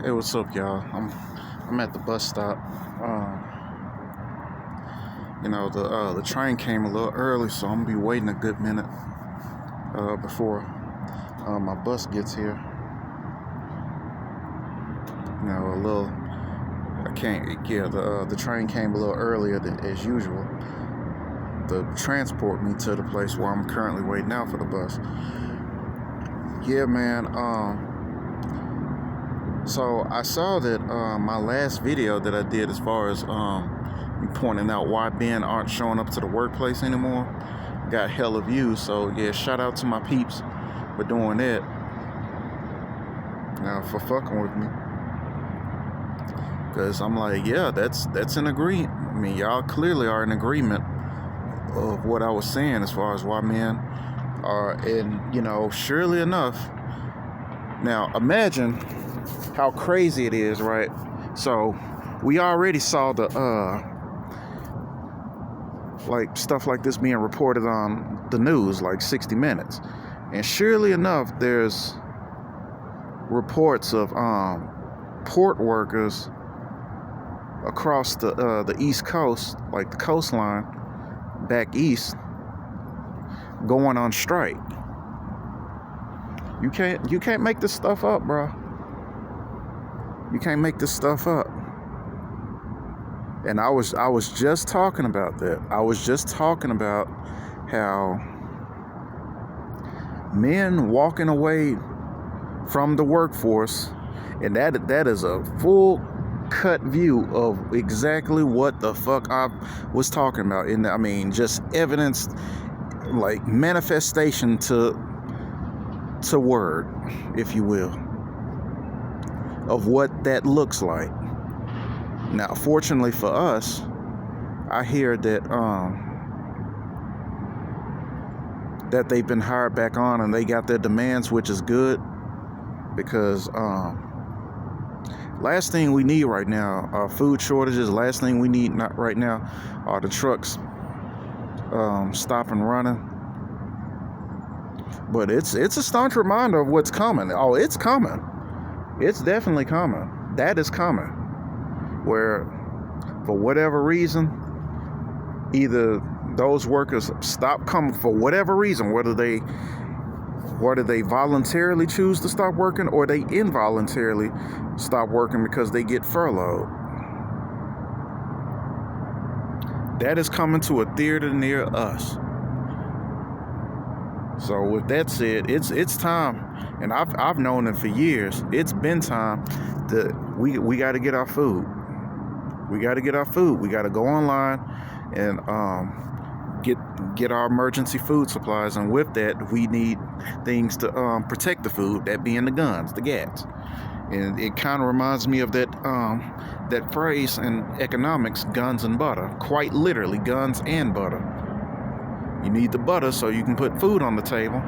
Hey, what's up, y'all? I'm at the bus stop. The train came a little early, so I'm gonna be waiting a good minute before my bus gets here. You know, a little. I can't. Yeah, the train came a little earlier than as usual to transport me to the place where I'm currently waiting out for the bus. Yeah, man. So I saw that my last video that I did, as far as me pointing out why men aren't showing up to the workplace anymore, got hella views. So yeah, shout out to my peeps for doing that. Now for fucking with me, cause I'm like, yeah, that's an agreement. I mean, y'all clearly are in agreement of what I was saying as far as why men are, and surely enough. Now imagine how crazy it is, right? So we already saw the like stuff like this being reported on the news, like 60 Minutes, and surely enough, there's reports of port workers across the East Coast, like the coastline back east, going on strike. You can't make this stuff up, bro. You can't make this stuff up. And I was just talking about that. I was just talking about how men walking away from the workforce, and that is a full cut view of exactly what the fuck I was talking about. And I mean, just evidence, like manifestation to word, if you will, of what that looks like. Now, fortunately for us, I hear that that they've been hired back on and they got their demands, which is good, because last thing we need right now are food shortages. Last thing we need not right now are the trucks stop and running. But it's a staunch reminder of what's coming. Oh, it's coming. It's definitely coming. That is coming. Where, for whatever reason, either those workers stop coming for whatever reason, whether they voluntarily choose to stop working or they involuntarily stop working because they get furloughed. That is coming to a theater near us. So with that said, it's time, and I've known it for years. It's been time that we got to get our food. We got to get our food. We got to go online and get our emergency food supplies, and with that, we need things to protect the food. That being the guns, the gas. And it kind of reminds me of that phrase in economics, guns and butter. Quite literally, guns and butter. You need the butter so you can put food on the table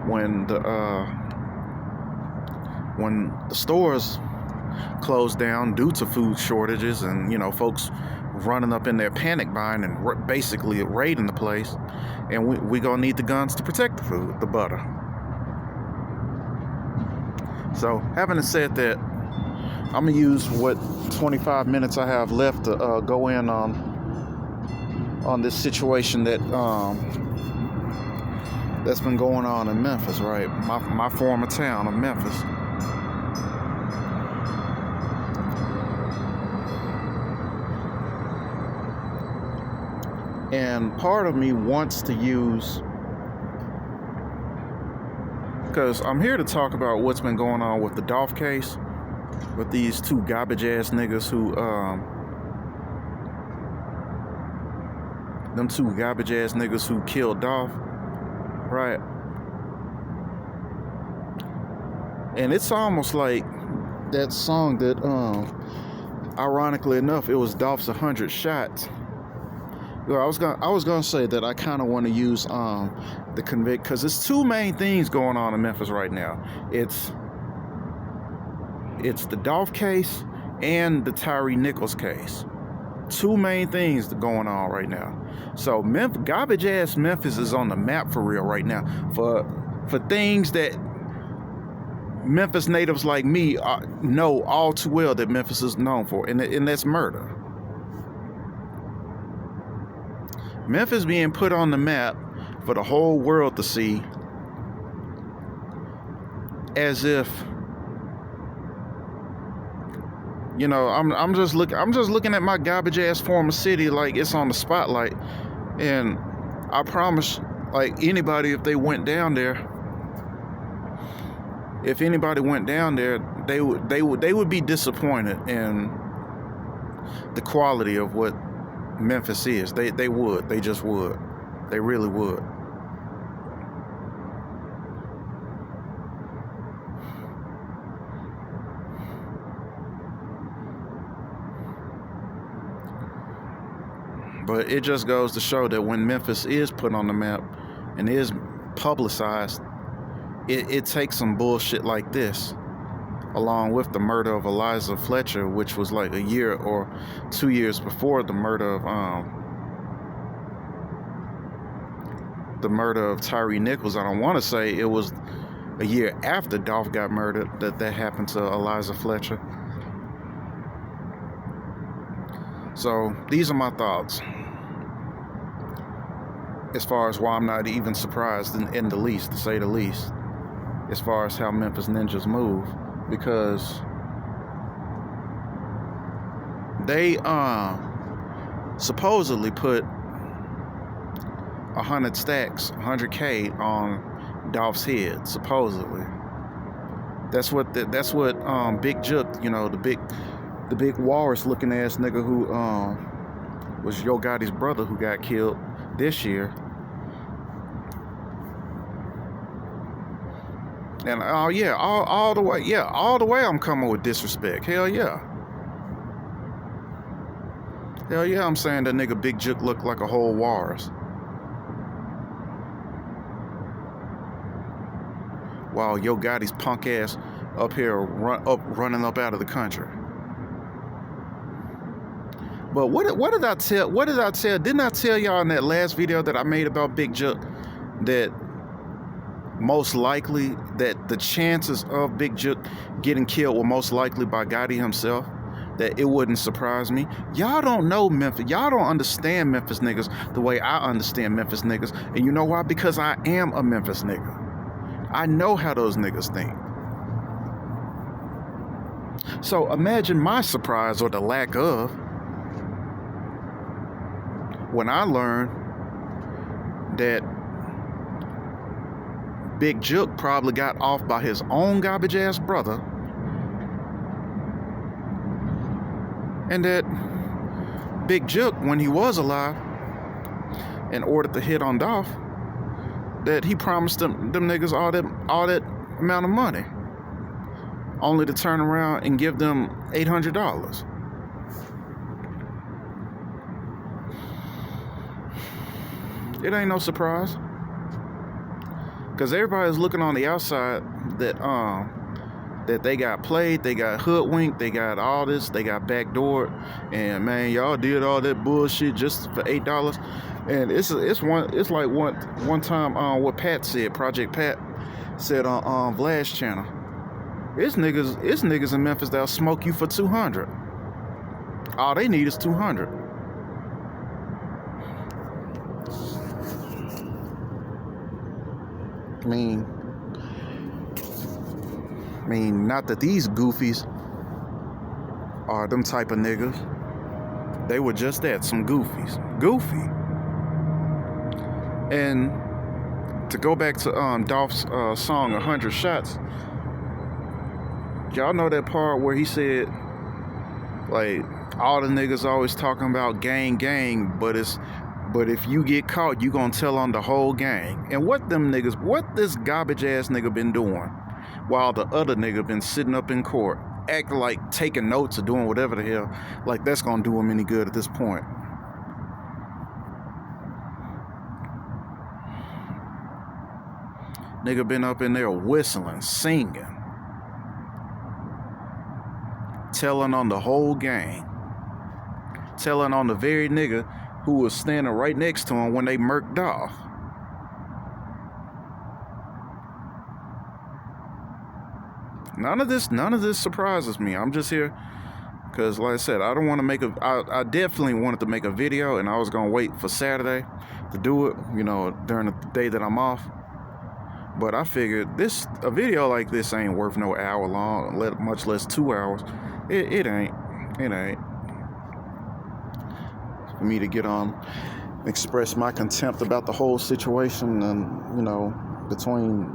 when the stores close down due to food shortages, and folks running up in there panic buying and basically raiding the place. And we gonna need the guns to protect the food, the butter. So having said that, I'm gonna use what 25 minutes I have left to go in on this situation that's been going on in Memphis, right? My former town of Memphis. And part of me wants to use, because I'm here to talk about what's been going on with the Dolph case, with these two garbage ass niggas who killed Dolph, right? And it's almost like that song that ironically enough, it was Dolph's 100 Shots. Well, I was gonna say that I kind of want to use the convict, because there's two main things going on in Memphis right now. It's the Dolph case and the Tyree Nichols case. Two main things going on right now. So garbage ass Memphis is on the map for real right now for things that Memphis natives like me know all too well that Memphis is known for, and that's murder. Memphis being put on the map for the whole world to see, as if, you know, I'm just looking at my garbage ass former city like it's on the spotlight, and I promise, like, anybody, if anybody went down there, they would be disappointed in the quality of what Memphis is. They just would. They really would. But it just goes to show that when Memphis is put on the map and is publicized, it takes some bullshit like this, along with the murder of Eliza Fletcher, which was like a year or 2 years before the murder of Tyree Nichols. I don't want to say it was a year after Dolph got murdered that happened to Eliza Fletcher. So these are my thoughts as far as why I'm not even surprised in the least, to say the least, as far as how Memphis Ninjas move, because they supposedly put 100K on Dolph's head. Supposedly, that's what Big Jook, you know, the big walrus looking ass nigga who was Yo Gotti's brother, who got killed this year. And all the way I'm coming with disrespect. Hell yeah, I'm saying that nigga Big Jook looked like a whole walrus, while Yo Gotti's punk ass up here running up out of the country. But what did I tell? Didn't I tell y'all in that last video that I made about Big Jook that most likely that the chances of Big Jook getting killed were most likely by Gotti himself? That it wouldn't surprise me. Y'all don't know Memphis. Y'all don't understand Memphis niggas the way I understand Memphis niggas. And you know why? Because I am a Memphis nigga. I know how those niggas think. So imagine my surprise, or the lack of, when I learned that Big Jook probably got off by his own garbage ass brother, and that Big Jook, when he was alive and ordered the hit on Dolph, that he promised them niggas all that amount of money, only to turn around and give them $800. It ain't no surprise, because everybody's looking on the outside that they got played, they got hoodwinked, they got all this, they got backdoored, and man, y'all did all that bullshit just for $8. And it's like one time what Pat said, Project Pat said on Vlad's channel. It's niggas in Memphis that'll smoke you for $200. All they need is $200. I mean, not that these goofies are them type of niggas. They were just that, some goofies. Goofy. And to go back to Dolph's song 100 Shots, y'all know that part where he said, like, all the niggas always talking about gang, but if you get caught, you gonna tell on the whole gang. And what this garbage ass nigga been doing while the other nigga been sitting up in court, acting like taking notes or doing whatever the hell, like that's gonna do him any good at this point. Nigga been up in there whistling, singing, telling on the whole gang, telling on the very nigga who was standing right next to him when they murked off. None of this surprises me. I'm just here because, like I said, I don't want to make I definitely wanted to make a video, and I was gonna wait for Saturday to do it, during the day that I'm off. But I figured a video like this ain't worth no hour long, much less 2 hours. It ain't. For me to get on, express my contempt about the whole situation, and between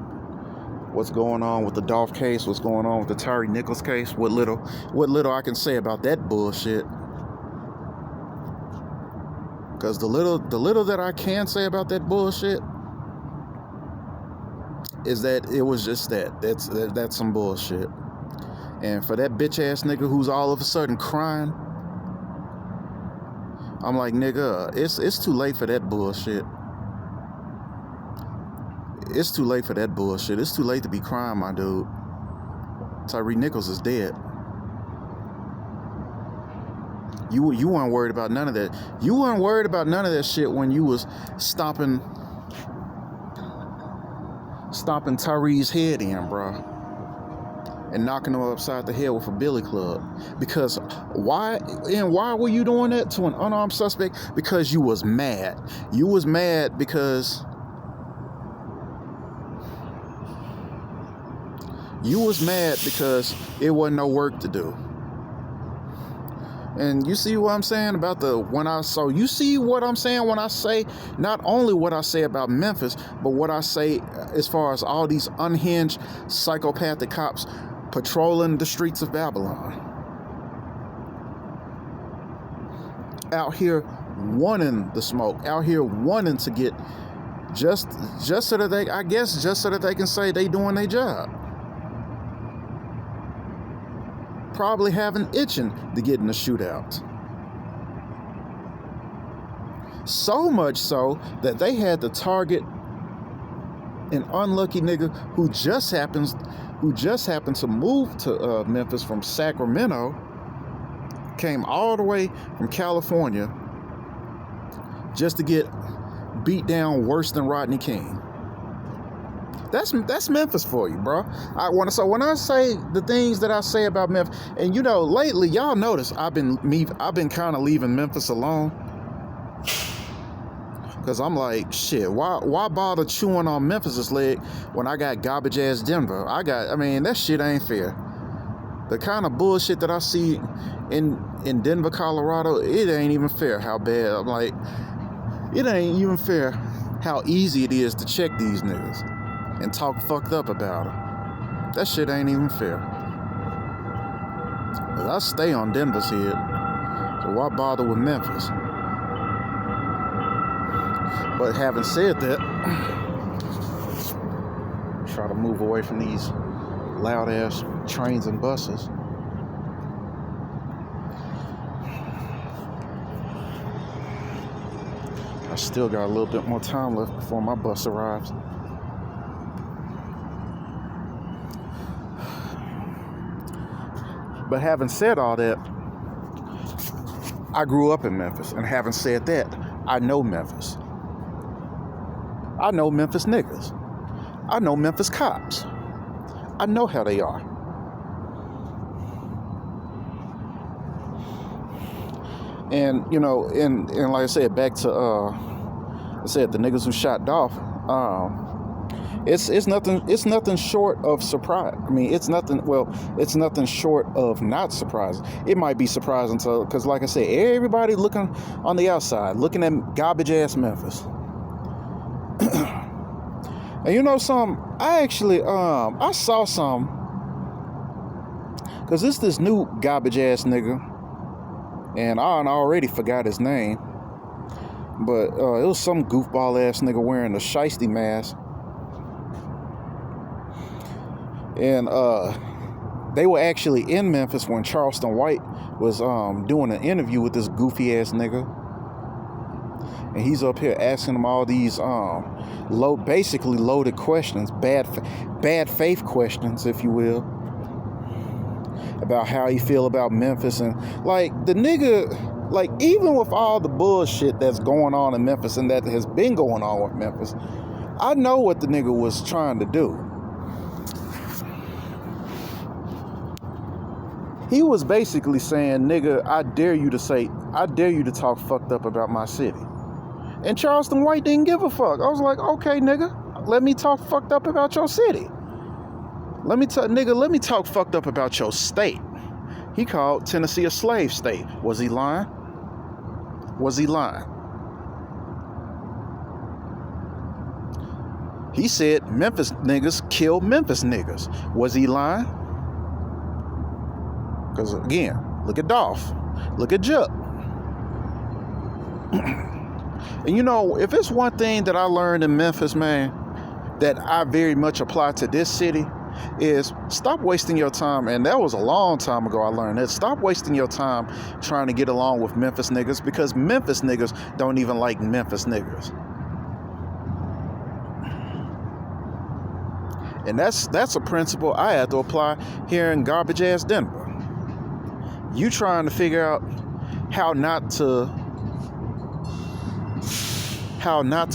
what's going on with the Dolph case, what's going on with the Tyree Nichols case, what little I can say about that bullshit. Because the little that I can say about that bullshit is that it was just that's some bullshit. And for that bitch ass nigga who's all of a sudden crying, I'm like, nigga, it's too late for that bullshit. It's too late for that bullshit. It's too late to be crying, my dude. Tyree Nichols is dead. You weren't worried about none of that. You weren't worried about none of that shit when you was stomping Tyree's head in, bro, and knocking him upside the head with a billy club. Because why were you doing that to an unarmed suspect? Because you was mad. You was mad because it wasn't no work to do. And you see what I'm saying about you see what I'm saying when I say not only what I say about Memphis, but what I say as far as all these unhinged psychopathic cops patrolling the streets of Babylon, out here wanting the smoke, out here wanting to get just so that they can say they doing their job. Probably having itching to get in a shootout. So much so that they had to target an unlucky nigga who just happened to move to Memphis from Sacramento, came all the way from California just to get beat down worse than Rodney King. That's Memphis for you, bro. So when I say the things that I say about Memphis, and lately, y'all notice I've been kind of leaving Memphis alone, because I'm like, shit, why bother chewing on Memphis's leg when I got garbage ass Denver? That shit ain't fair. The kind of bullshit that I see in Denver, Colorado, it ain't even fair how bad. I'm like, it ain't even fair how easy it is to check these niggas and talk fucked up about them. That shit ain't even fair. But I stay on Denver's head, so why bother with Memphis? But having said that, try to move away from these loud ass trains and buses. I still got a little bit more time left before my bus arrives. But having said all that, I grew up in Memphis. And having said that, I know Memphis. I know Memphis niggas. I know Memphis cops. I know how they are. And, and like I said, back to, the niggas who shot Dolph, it's nothing short of surprise. It's nothing short of not surprising. It might be surprising because, like I said, everybody looking on the outside, looking at garbage ass Memphis. And I actually I saw some, because it's this new garbage ass nigga, and I already forgot his name, but it was some goofball ass nigga wearing a shiesty mask. And they were actually in Memphis when Charleston White was doing an interview with this goofy ass nigga, and he's up here asking him all these basically loaded questions, bad faith questions, if you will, about how he feel about Memphis. And the nigga, even with all the bullshit that's going on in Memphis and that has been going on with Memphis, I know what the nigga was trying to do. He was basically saying, nigga, I dare you to talk fucked up about my city. And Charleston White didn't give a fuck. I was like, okay, nigga, let me talk fucked up about your city. Let me talk fucked up about your state. He called Tennessee a slave state. Was he lying? Was he lying? He said Memphis niggas kill Memphis niggas. Was he lying? Because again, look at Dolph. Look at Jupp. And you know, if it's one thing that I learned in Memphis, man, that I very much apply to this city, is stop wasting your time. And that was a long time ago I learned that. Stop wasting your time trying to get along with Memphis niggas, because Memphis niggas don't even like Memphis niggas. And that's a principle I had to apply here in garbage ass Denver. You trying to figure out how not to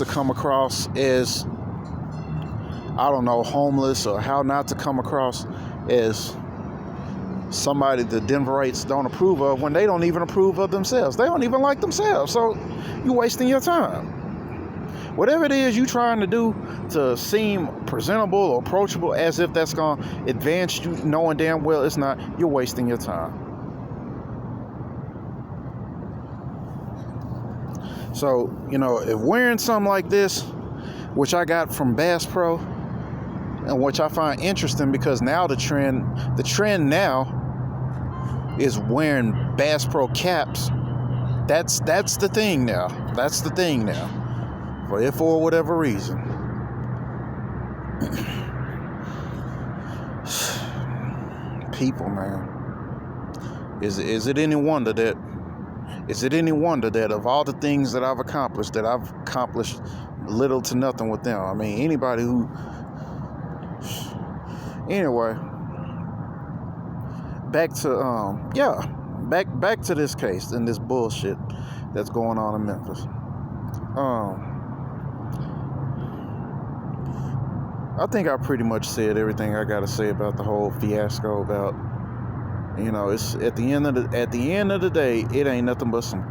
come across as, I don't know, homeless, or how not to come across as somebody the Denverites don't approve of, when they don't even approve of themselves. They don't even like themselves. So you're wasting your time. Whatever it is you trying to do to seem presentable or approachable as if that's going to advance you, knowing damn well it's not, you're wasting your time. So, you know, if wearing something like this, which I got from Bass Pro, and which I find interesting, because now the trend now is wearing Bass Pro caps. That's the thing now. That's the thing now. For whatever reason. People, man. Is it any wonder that of all the things that I've accomplished little to nothing with them? I mean, anybody who... Anyway, back to this case and this bullshit that's going on in Memphis. I think I pretty much said everything I got to say about the whole fiasco. About, you know, it's at the end of the day, it ain't nothing but some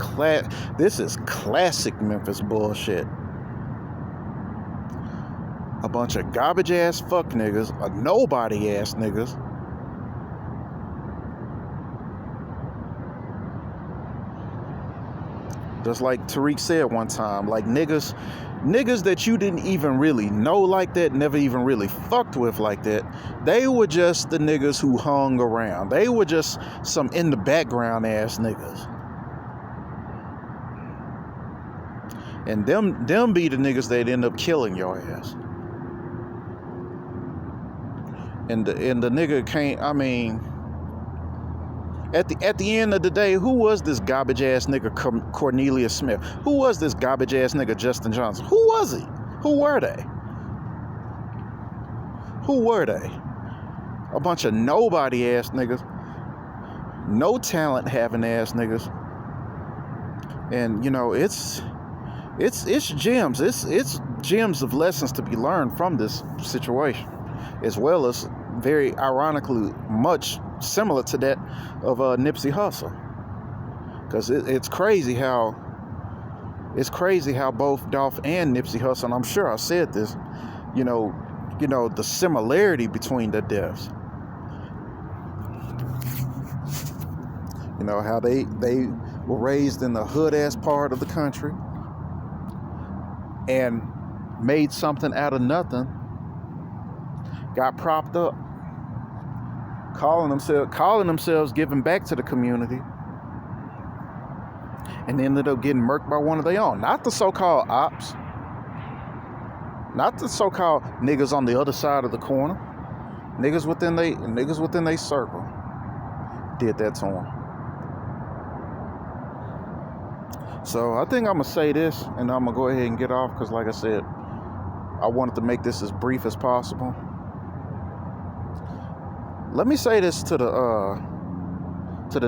this is classic Memphis bullshit. A bunch of garbage ass fuck niggas, a nobody ass niggas, just like Tariq said one time, like niggas that you didn't even really know like that, never even really fucked with like that, they were just the niggas who hung around. They were just some in the background ass niggas. And them be the niggas that end up killing your ass. And the nigga can't, I mean, at the end of the day, who was this garbage ass nigga Cornelius Smith? Who was this garbage ass nigga Justin Johnson? Who was he? Who were they? Who were they? A bunch of nobody ass niggas, no talent having ass niggas. And you know, it's gems. It's gems of lessons to be learned from this situation, as well as, very ironically, much similar to that of Nipsey Hussle. Because it's crazy how both Dolph and Nipsey Hussle, and I'm sure I said this, you know the similarity between the deaths. You know how they were raised in the hood ass part of the country and made something out of nothing, got propped up, calling themselves giving back to the community, and ended up getting murked by one of their own. Not the so-called ops, not the so-called niggas on the other side of the corner. Niggas within they circle did that to them. So I think I'm gonna say this, and I'm gonna go ahead and get off, because like I said, I wanted to make this as brief as possible. Let me say this to the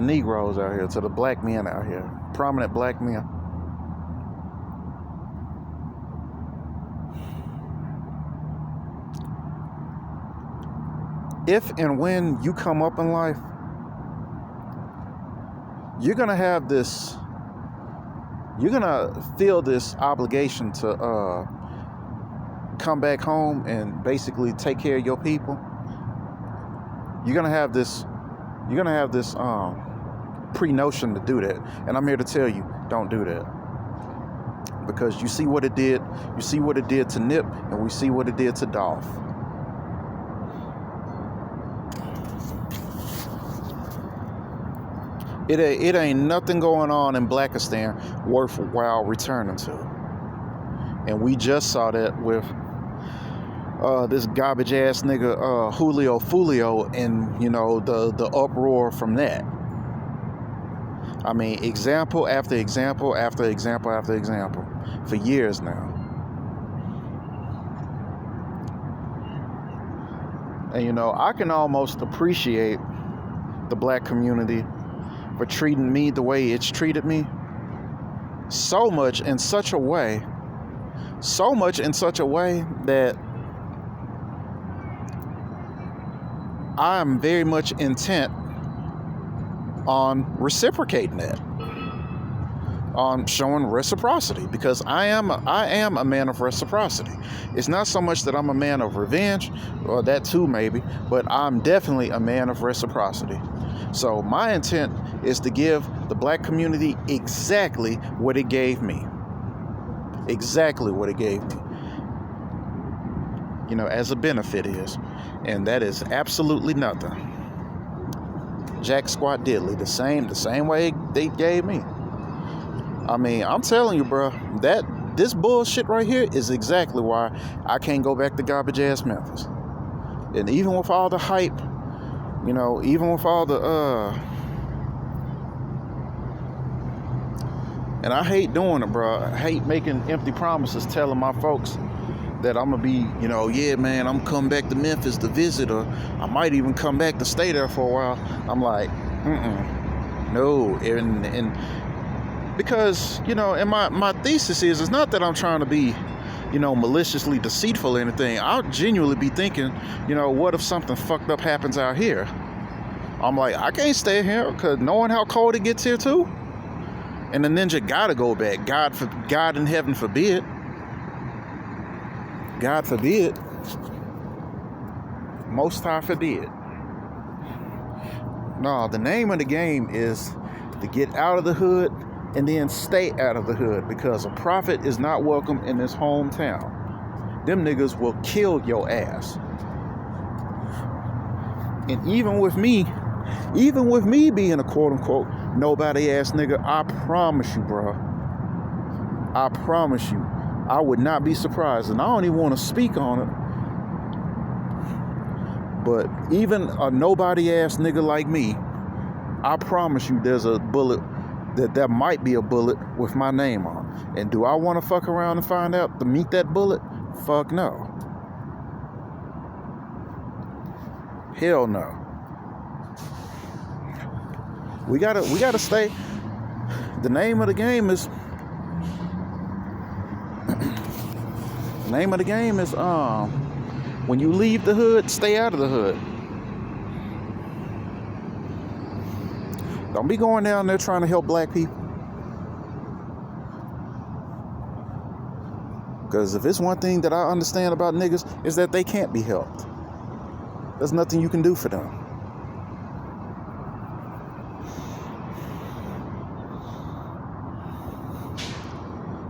Negroes out here, to the black men out here, prominent black men. If and when you come up in life you're gonna have this. You're gonna feel this obligation to come back home and basically take care of your people. You're gonna have this. You're gonna have this pre-notion to do that, and I'm here to tell you, don't do that, because you see what it did. You see what it did to Nip, and we see what it did to Dolph. It ain't nothing going on in Blackistan worthwhile returning to. And we just saw that with this garbage ass nigga Julio Fulio, and the uproar from that. I mean, example after example after example after example for years now. And I can almost appreciate the black community for treating me the way it's treated me, so much in such a way that I am very much intent on reciprocating that, on showing reciprocity, because I am a man of reciprocity. It's not so much that I'm a man of revenge, or that too maybe, but I'm definitely a man of reciprocity. So my intent is to give the black community exactly what it gave me. Exactly what it gave me. As a benefit is. And that is absolutely nothing. Jack squat diddly. The same way they gave me. I mean, I'm telling you, bro, that this bullshit right here is exactly why I can't go back to garbage ass Memphis. And even with all the hype, even with all the and I hate doing it, bro. I hate making empty promises, telling my folks that I'm gonna be, yeah, man, I'm coming back to Memphis to visit, or I might even come back to stay there for a while. I'm like, no, and because and my thesis is, it's not that I'm trying to be, maliciously deceitful or anything. I'll genuinely be thinking, what if something fucked up happens out here? I'm like, I can't stay here, because knowing how cold it gets here too. And the ninja gotta go back. God in heaven forbid. God forbid. Most High forbid. No, the name of the game is to get out of the hood and then stay out of the hood, because a prophet is not welcome in his hometown. Them niggas will kill your ass. And even with me being a quote-unquote nobody-ass nigga, I promise you, bro, I promise you, I would not be surprised, and I don't even want to speak on it, but even a nobody-ass nigga like me, I promise you there's a bullet, that might be a bullet with my name on. And do I want to fuck around and find out to meet that bullet? Fuck no. Hell no. We gotta stay. The name of the game is when you leave the hood, stay out of the hood. Don't be going down there trying to help black people. Because if it's one thing that I understand about niggas, is that they can't be helped. There's nothing you can do for them.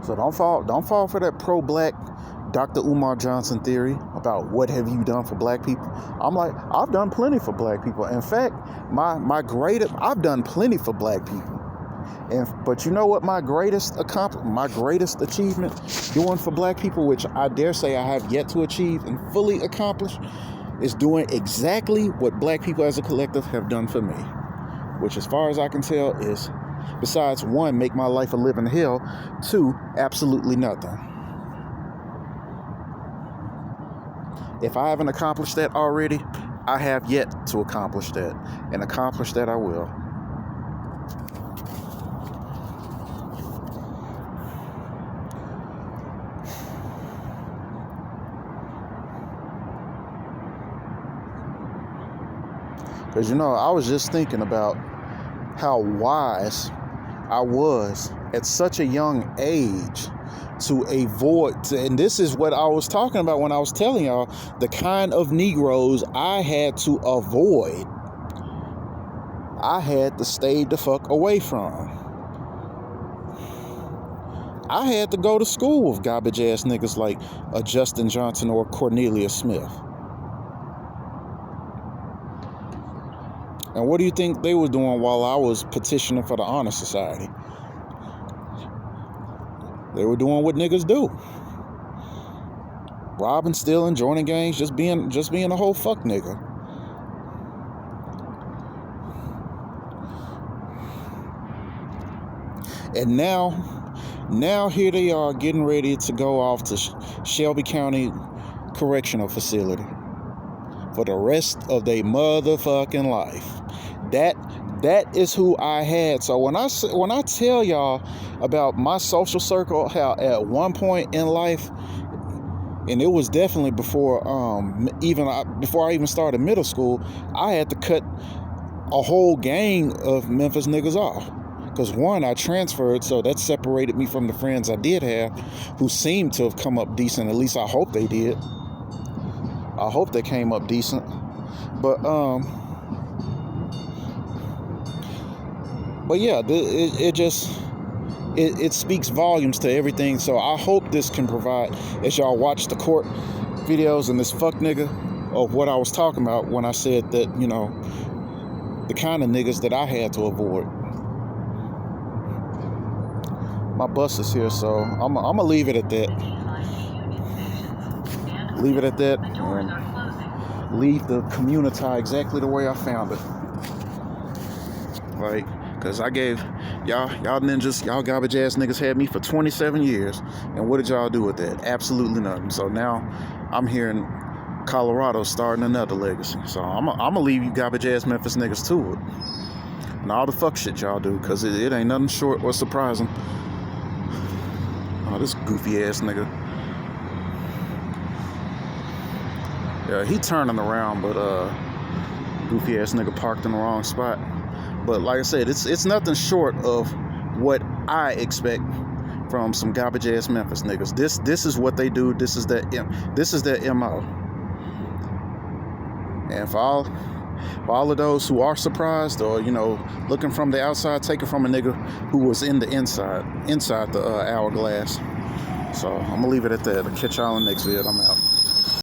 So don't fall for that pro-black Dr. Umar Johnson theory about what have you done for black people. I'm like, I've done plenty for black people. In fact, I've done plenty for black people. But you know what my greatest achievement doing for black people, which I dare say I have yet to achieve and fully accomplish, is doing exactly what black people as a collective have done for me. Which, as far as I can tell, is, besides one, make my life a living hell, two, absolutely nothing. If I haven't accomplished that already, I have yet to accomplish that. And accomplish that I will. Because, I was just thinking about how wise I was at such a young age to avoid, and this is what I was talking about when I was telling y'all the kind of Negroes I had to avoid. I had to stay the fuck away from. I had to go to school with garbage ass niggas like a Justin Johnson or Cornelius Smith. And what do you think they were doing while I was petitioning for the Honor Society? They were doing what niggas do. Robbing, stealing, joining gangs, just being a whole fuck nigga. And now here they are getting ready to go off to Shelby County Correctional Facility for the rest of their motherfucking life. That is who I had. So when I tell y'all about my social circle, how at one point in life, and it was definitely before I even started middle school, I had to cut a whole gang of Memphis niggas off. Because one, I transferred, so that separated me from the friends I did have, who seemed to have come up decent. At least I hope they did. I hope they came up decent. But yeah, it speaks volumes to everything. So I hope this can provide, as y'all watch the court videos and this fuck nigga of what I was talking about when I said that, you know, the kind of niggas that I had to avoid. My bus is here, so I'm gonna leave it at that. Leave it at that, and leave the community exactly the way I found it. Like, cause I gave y'all ninjas, y'all garbage ass niggas had me for 27 years, and what did y'all do with that? Absolutely nothing. So now I'm here in Colorado starting another legacy. So I'm gonna leave you garbage ass Memphis niggas to it, and all the fuck shit y'all do, cause it ain't nothing short or surprising. Oh, this goofy ass nigga. Yeah, he turning around, but goofy ass nigga parked in the wrong spot. But like I said, it's nothing short of what I expect from some garbage ass Memphis niggas. This is what they do. This is their MO. And for all of those who are surprised, or you know, looking from the outside, take it from a nigga who was in the inside the hourglass. So I'm gonna leave it at that. I'll catch y'all in the next vid. I'm out.